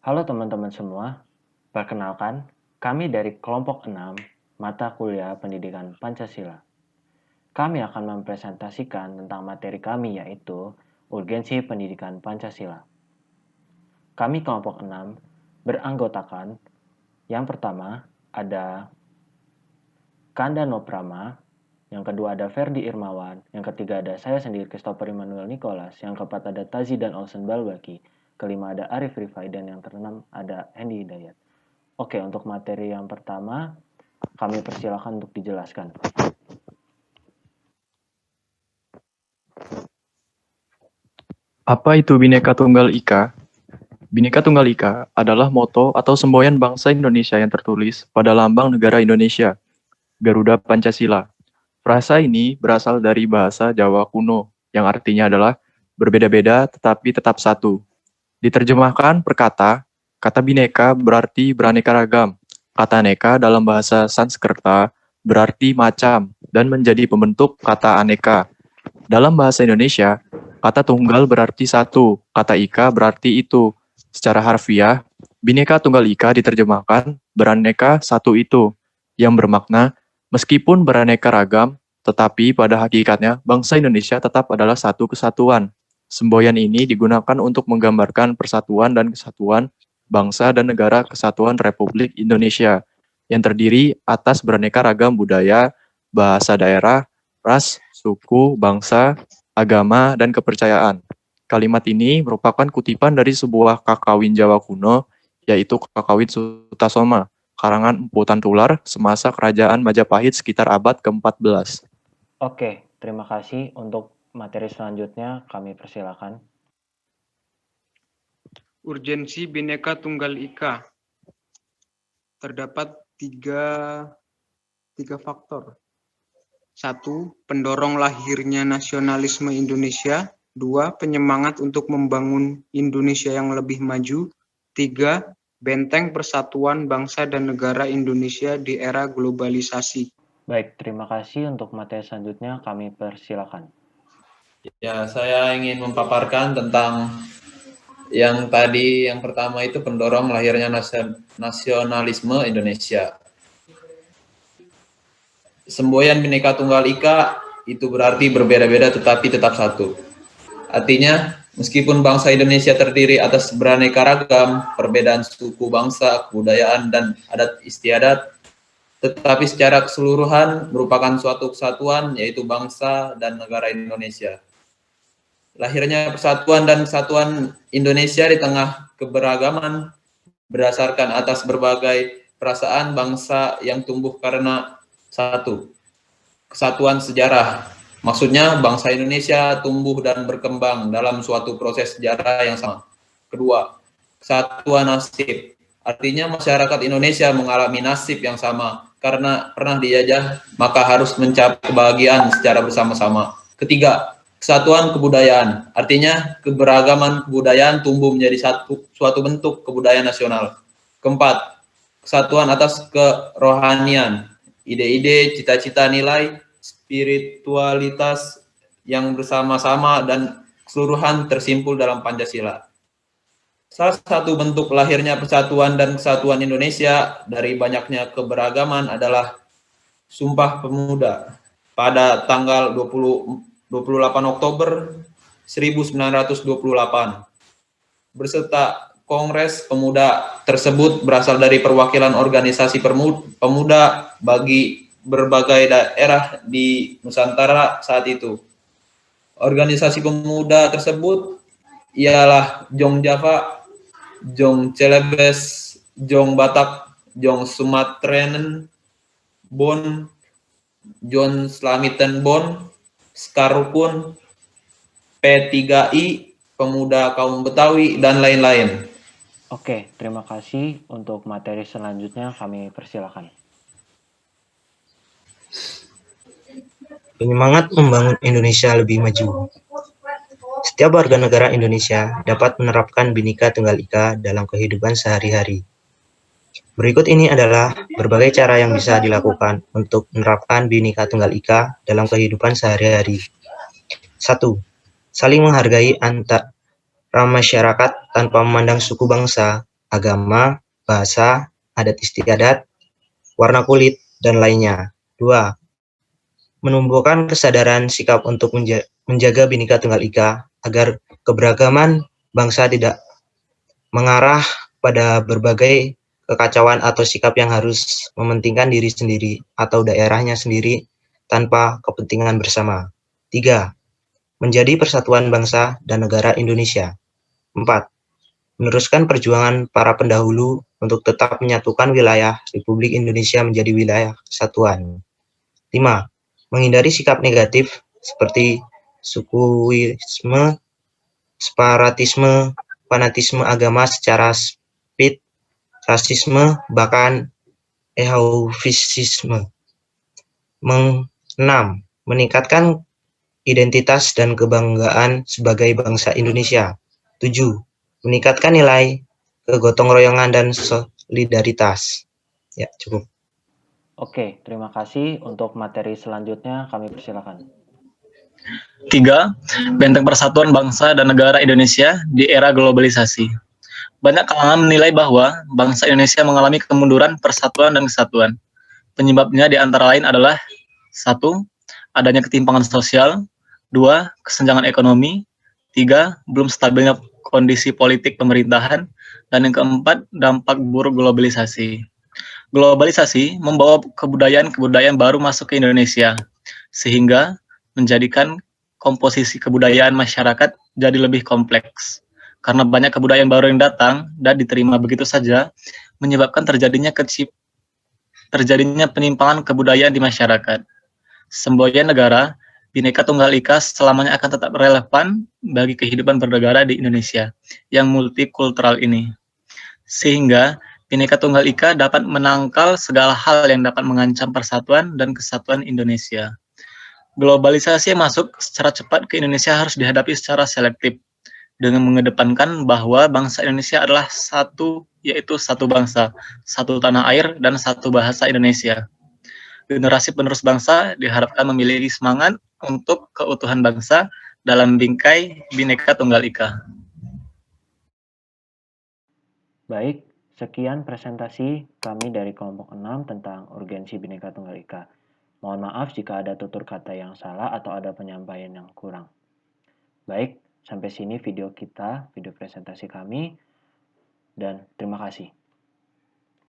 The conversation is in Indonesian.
Halo teman-teman semua, perkenalkan, kami dari kelompok 6 mata kuliah pendidikan Pancasila. Kami akan mempresentasikan tentang materi kami yaitu urgensi pendidikan Pancasila. Kami kelompok 6 beranggotakan yang pertama ada Kanda Noprama, yang kedua ada Ferdi Irmawan, yang ketiga ada saya sendiri Christopher Immanuel Nicholas, yang keempat ada Tazi dan Olsen Balbaki, kelima ada Arif Rifai, dan yang keenam ada Hendy Hidayat. Oke, untuk materi yang pertama, kami persilakan untuk dijelaskan. Apa itu Bhinneka Tunggal Ika? Bhinneka Tunggal Ika adalah moto atau semboyan bangsa Indonesia yang tertulis pada lambang negara Indonesia, Garuda Pancasila. Frasa ini berasal dari bahasa Jawa kuno, yang artinya adalah berbeda-beda tetapi tetap satu. Diterjemahkan per kata Bhinneka berarti beraneka ragam. Kata neka dalam bahasa Sanskerta berarti macam dan menjadi pembentuk kata aneka. Dalam bahasa Indonesia, kata tunggal berarti satu, kata ika berarti itu. Secara harfiah, Bhinneka Tunggal Ika diterjemahkan beraneka satu itu, yang bermakna meskipun beraneka ragam, tetapi pada hakikatnya bangsa Indonesia tetap adalah satu kesatuan. Semboyan ini digunakan untuk menggambarkan persatuan dan kesatuan bangsa dan negara kesatuan Republik Indonesia, yang terdiri atas beraneka ragam budaya, bahasa daerah, ras, suku, bangsa, agama, dan kepercayaan. Kalimat ini merupakan kutipan dari sebuah kakawin Jawa kuno, yaitu Kakawin Sutasoma, karangan Empu Tantular semasa kerajaan Majapahit sekitar abad ke-14. Oke, terima kasih. Untuk materi selanjutnya, kami persilakan. Urgensi Bhinneka Tunggal Ika. Terdapat tiga faktor. 1. Pendorong lahirnya nasionalisme Indonesia. 2. Penyemangat untuk membangun Indonesia yang lebih maju. 3. Benteng persatuan bangsa dan negara Indonesia di era globalisasi. Baik, terima kasih. Untuk materi selanjutnya, kami persilakan. Ya, saya ingin memaparkan tentang yang pertama itu pendorong lahirnya nasionalisme Indonesia. Semboyan Bhinneka Tunggal Ika itu berarti berbeda-beda tetapi tetap satu. Artinya, meskipun bangsa Indonesia terdiri atas beraneka ragam, perbedaan suku bangsa, kebudayaan, dan adat istiadat, tetapi secara keseluruhan merupakan suatu kesatuan, yaitu bangsa dan negara Indonesia. Lahirnya persatuan dan kesatuan Indonesia di tengah keberagaman berdasarkan atas berbagai perasaan bangsa yang tumbuh karena satu, kesatuan sejarah. Maksudnya bangsa Indonesia tumbuh dan berkembang dalam suatu proses sejarah yang sama. Kedua, kesatuan nasib. Artinya masyarakat Indonesia mengalami nasib yang sama karena pernah dijajah, maka harus mencapai kebahagiaan secara bersama-sama. Ketiga, kesatuan kebudayaan. Artinya keberagaman kebudayaan tumbuh menjadi suatu bentuk kebudayaan nasional. Keempat, kesatuan atas kerohanian. Ide-ide, cita-cita, nilai, spiritualitas yang bersama-sama dan keseluruhan tersimpul dalam Pancasila. Salah satu bentuk lahirnya persatuan dan kesatuan Indonesia dari banyaknya keberagaman adalah Sumpah Pemuda pada tanggal 28 Oktober 1928. Beserta Kongres Pemuda tersebut berasal dari perwakilan organisasi pemuda bagi berbagai daerah di Nusantara saat itu. Organisasi pemuda tersebut ialah Jong Java, Jong Celebes, Jong Batak, Jong Sumatranen, Bon, Jon Slamiten Bon, Skarukun, P3I, Pemuda Kaum Betawi, dan lain-lain. Oke, terima kasih. Untuk materi selanjutnya, kami persilakan. Penyemangat membangun Indonesia lebih maju. Setiap warga negara Indonesia dapat menerapkan Bhinneka Tunggal Ika dalam kehidupan sehari-hari. Berikut ini adalah berbagai cara yang bisa dilakukan untuk menerapkan Bhinneka Tunggal Ika dalam kehidupan sehari-hari. 1. Saling menghargai antara masyarakat tanpa memandang suku bangsa, agama, bahasa, adat istiadat, warna kulit, dan lainnya. 2. Menumbuhkan kesadaran sikap untuk menjaga Bhinneka Tunggal Ika agar keberagaman bangsa tidak mengarah pada berbagai kekacauan atau sikap yang harus mementingkan diri sendiri atau daerahnya sendiri tanpa kepentingan bersama. 3. Menjadi persatuan bangsa dan negara Indonesia. 4. Meneruskan perjuangan para pendahulu untuk tetap menyatukan wilayah Republik Indonesia menjadi wilayah kesatuan. 5. Menghindari sikap negatif seperti sukuisme, separatisme, fanatisme agama secara sempit, rasisme, bahkan eufemisme. 6. Meningkatkan identitas dan kebanggaan sebagai bangsa Indonesia. 7. Meningkatkan nilai kegotong royongan dan solidaritas. Ya, cukup. Oke, terima kasih. Untuk materi selanjutnya kami persilakan. 3. Benteng Persatuan Bangsa dan Negara Indonesia di era globalisasi. Banyak kalangan menilai bahwa bangsa Indonesia mengalami kemunduran persatuan dan kesatuan. Penyebabnya di antara lain adalah 1. Adanya ketimpangan sosial, 2. Kesenjangan ekonomi, 3. Belum stabilnya kondisi politik pemerintahan, dan yang keempat, dampak buruk globalisasi. Globalisasi membawa kebudayaan-kebudayaan baru masuk ke Indonesia, sehingga menjadikan komposisi kebudayaan masyarakat jadi lebih kompleks. Karena banyak kebudayaan baru yang datang dan diterima begitu saja, menyebabkan terjadinya penyimpangan kebudayaan di masyarakat. Semboyan negara, Bhinneka Tunggal Ika selamanya akan tetap relevan bagi kehidupan bernegara di Indonesia yang multikultural ini. Sehingga Bhinneka Tunggal Ika dapat menangkal segala hal yang dapat mengancam persatuan dan kesatuan Indonesia. Globalisasi yang masuk secara cepat ke Indonesia harus dihadapi secara selektif, dengan mengedepankan bahwa bangsa Indonesia adalah satu, yaitu satu bangsa, satu tanah air, dan satu bahasa Indonesia. Generasi penerus bangsa diharapkan memiliki semangat untuk keutuhan bangsa dalam bingkai Bhinneka Tunggal Ika. Baik, sekian presentasi kami dari kelompok 6 tentang urgensi Bhinneka Tunggal Ika. Mohon maaf jika ada tutur kata yang salah atau ada penyampaian yang kurang. Baik, sampai sini video presentasi kami, dan terima kasih.